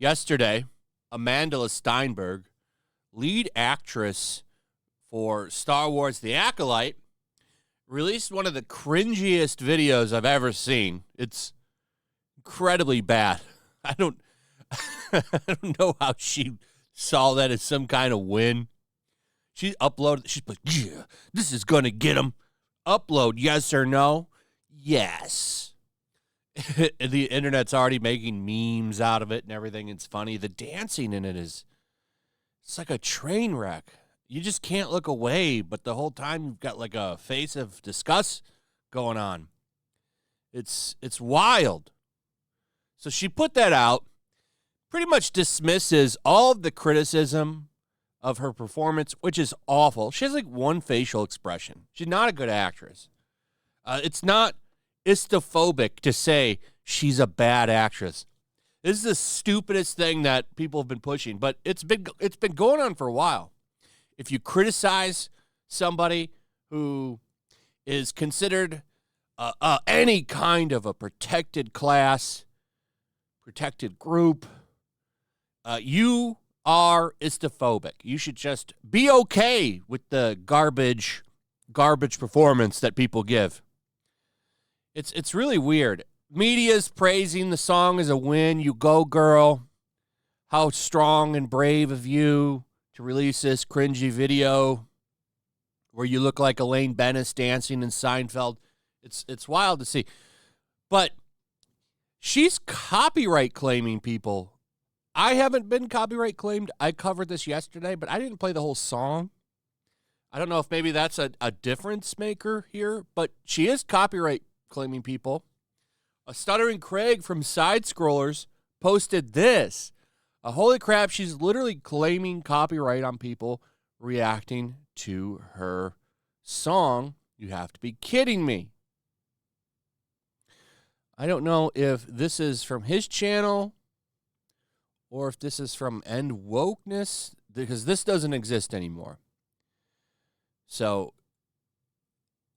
Yesterday, Amanda Steinberg, lead actress for Star Wars The Acolyte, released one of the cringiest videos I've ever seen. It's incredibly bad. I don't know how she saw that as some kind of win. She uploaded, she's like, yeah, this is going to get them. Upload, yes or no? Yes. The internet's already making memes out of it and everything. It's funny. The dancing in it it's like a train wreck. You just can't look away, but the whole time you've got like a face of disgust going on. It's wild. So she put that out, pretty much dismisses all of the criticism of her performance, which is awful. She has like one facial expression. She's not a good actress. It's not istophobic to say she's a bad actress. This is the stupidest thing that people have been pushing, but it's been going on for a while. If you criticize somebody who is considered any kind of a protected class, protected group, you are istophobic. You should just be okay with the garbage performance that people give. It's really weird. Media's praising the song as a win. You go, girl. How strong and brave of you to release this cringy video where you look like Elaine Bennis dancing in Seinfeld. It's wild to see. But she's copyright claiming people. I haven't been copyright claimed. I covered this yesterday, but I didn't play the whole song. I don't know if maybe that's a difference maker here, but she is copyright claiming people. A Stuttering Craig from Side Scrollers posted this. Holy crap, she's literally claiming copyright on people reacting to her song. You have to be kidding me. I don't know if this is from his channel or if this is from End Wokeness, because this doesn't exist anymore. So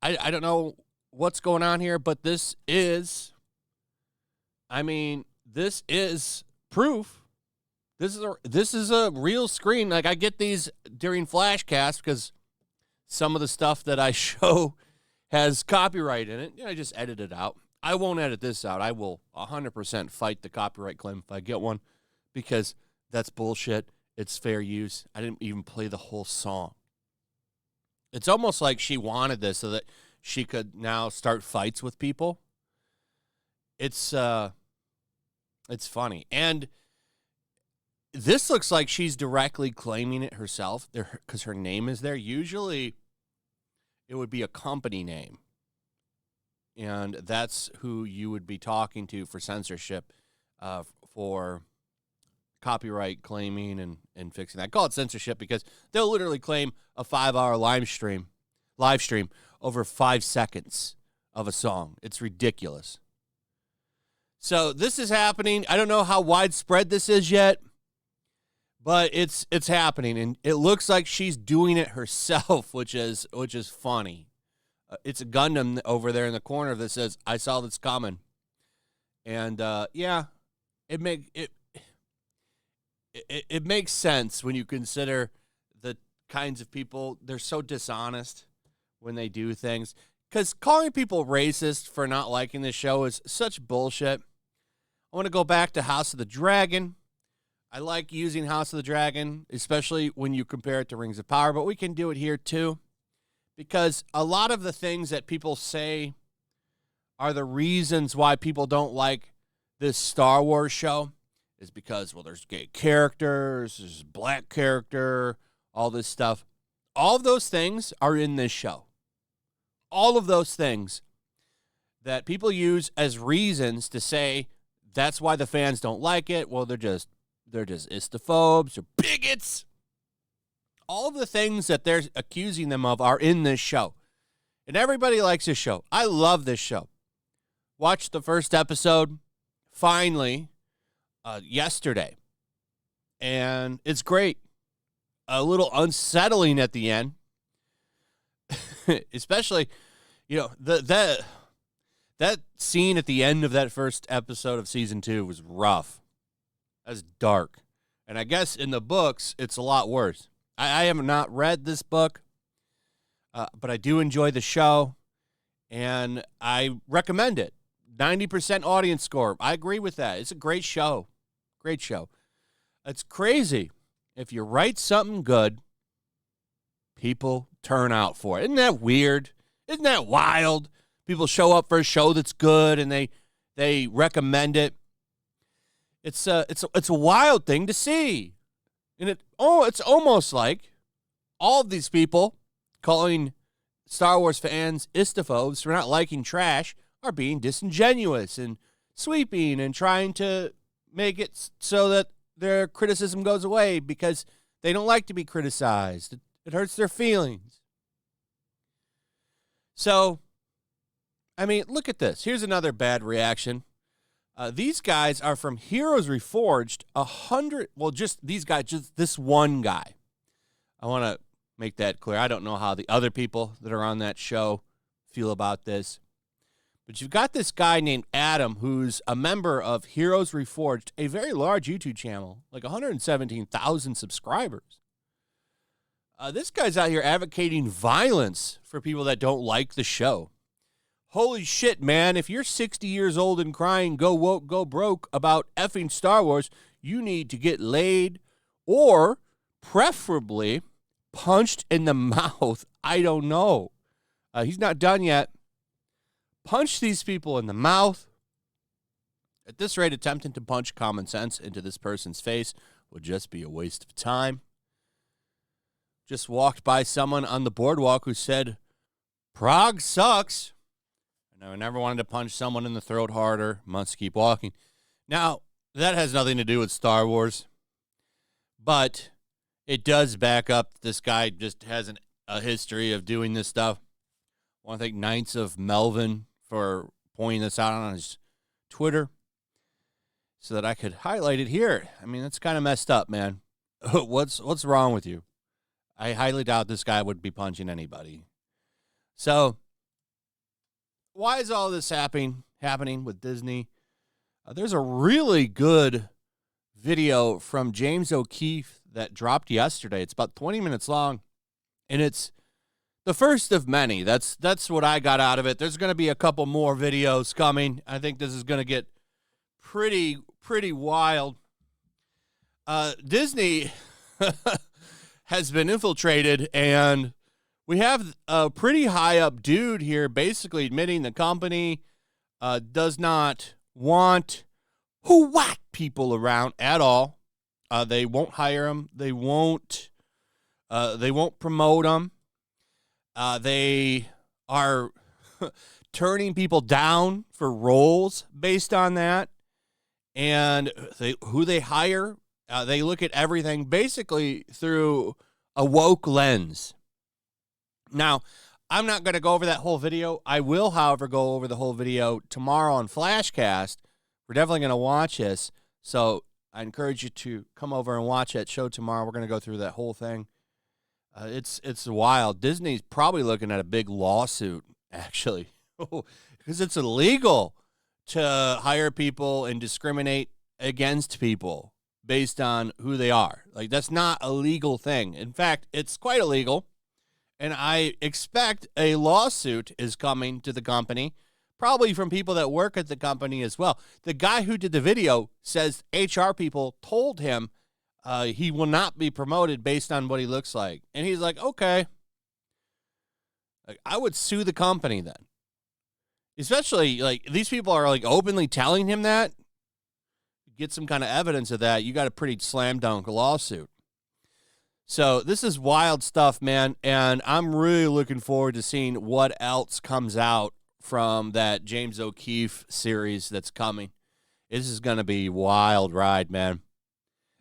I don't know what's going on here, but this is proof. This is a real screen. Like, I get these during Flashcast because some of the stuff that I show has copyright in it. I just edit it out. I won't edit this out. I will 100% fight the copyright claim if I get one, because that's bullshit. It's fair use. I didn't even play the whole song. It's almost like she wanted this so that she could now start fights with people. It's funny. And this looks like she's directly claiming it herself because her name is there. Usually it would be a company name. And that's who you would be talking to for censorship, for copyright claiming and fixing that. I call it censorship because they'll literally claim a 5-hour live stream over 5 seconds of a song. It's ridiculous. So this is happening. I don't know how widespread this is yet, but it's happening, and it looks like she's doing it herself, which is funny. It's a Gundam over there in the corner that says, "I saw this coming," and yeah, it makes sense when you consider the kinds of people. They're so dishonest when they do things. Because calling people racist for not liking this show is such bullshit. I want to go back to House of the Dragon. I like using House of the Dragon, especially when you compare it to Rings of Power, but we can do it here too. Because a lot of the things that people say are the reasons why people don't like this Star Wars show is because, well, there's gay characters, there's black character, all this stuff. All of those things are in this show. All of those things that people use as reasons to say that's why the fans don't like it. Well, they're just istophobes or bigots. All of the things that they're accusing them of are in this show. And everybody likes this show. I love this show. Watched the first episode finally yesterday. And it's great. A little unsettling at the end. Especially, that scene at the end of that first episode of season 2 was rough. That's dark. And I guess in the books, it's a lot worse. I have not read this book, but I do enjoy the show, and I recommend it. 90% audience score. I agree with that. It's a great show. Great show. It's crazy. If you write something good, people turn out for it. Isn't that weird? Isn't that wild? People show up for a show that's good, and they recommend it. It's a wild thing to see. And it's almost like all of these people calling Star Wars fans istaphobes for not liking trash are being disingenuous and sweeping and trying to make it so that their criticism goes away because they don't like to be criticized. It hurts their feelings. So, I mean, look at this. Here's another bad reaction. These guys are from Heroes Reforged. Just these guys, just this one guy. I want to make that clear. I don't know how the other people that are on that show feel about this. But you've got this guy named Adam who's a member of Heroes Reforged, a very large YouTube channel, like 117,000 subscribers. This guy's out here advocating violence for people that don't like the show. Holy shit, man. If you're 60 years old and crying, go woke, go broke about effing Star Wars, you need to get laid or preferably punched in the mouth. I don't know. He's not done yet. Punch these people in the mouth. At this rate, attempting to punch common sense into this person's face would just be a waste of time. Just walked by someone on the boardwalk who said, Prague sucks. I never wanted to punch someone in the throat harder. Must keep walking. Now, that has nothing to do with Star Wars, but it does back up. This guy just has a history of doing this stuff. I want to thank Knights of Melvin for pointing this out on his Twitter so that I could highlight it here. I mean, that's kind of messed up, man. What's wrong with you? I highly doubt this guy would be punching anybody. So, why is all this happening with Disney? There's a really good video from James O'Keefe that dropped yesterday. It's about 20 minutes long, and it's the first of many. That's what I got out of it. There's going to be a couple more videos coming. I think this is going to get pretty wild. Disney has been infiltrated, and we have a pretty high-up dude here basically admitting the company does not want white people around at all. They won't hire them. They won't promote them. They are turning people down for roles based on that. And who they hire, they look at everything basically through a woke lens. Now, I'm not going to go over that whole video. I will, however, go over the whole video tomorrow on Flashcast. We're definitely going to watch this. So I encourage you to come over and watch that show tomorrow. We're going to go through that whole thing. It's wild. Disney's probably looking at a big lawsuit, actually, because it's illegal to hire people and discriminate against people based on who they are. Like, that's not a legal thing. In fact, it's quite illegal. And I expect a lawsuit is coming to the company, probably from people that work at the company as well. The guy who did the video says HR people told him he will not be promoted based on what he looks like. And he's like, okay. Like, I would sue the company then. Especially, like, these people are, like, openly telling him that. Get some kind of evidence of that. You got a pretty slam dunk lawsuit. So this is wild stuff, man, and I'm really looking forward to seeing what else comes out from that James O'Keefe series that's coming. This is going to be a wild ride, man.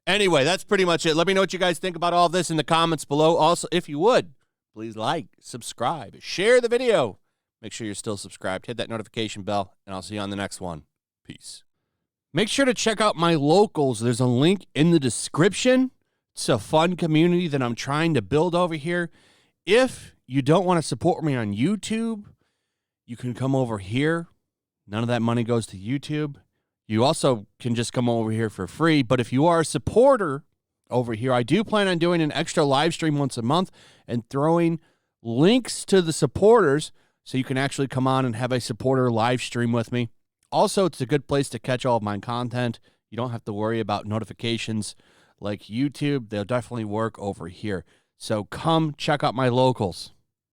Anyway, that's pretty much it. Let me know what you guys think about all this in the comments below. Also, if you would, please like, subscribe, share the video. Make sure you're still subscribed. Hit that notification bell, and I'll see you on the next one. Peace. Make sure to check out my locals. There's a link in the description. It's a fun community that I'm trying to build over here. If you don't want to support me on YouTube, you can come over here. None of that money goes to YouTube. You also can just come over here for free. But if you are a supporter over here, I do plan on doing an extra live stream once a month and throwing links to the supporters so you can actually come on and have a supporter live stream with me. Also, it's a good place to catch all of my content. You don't have to worry about notifications like YouTube. They'll definitely work over here. So come check out my locals.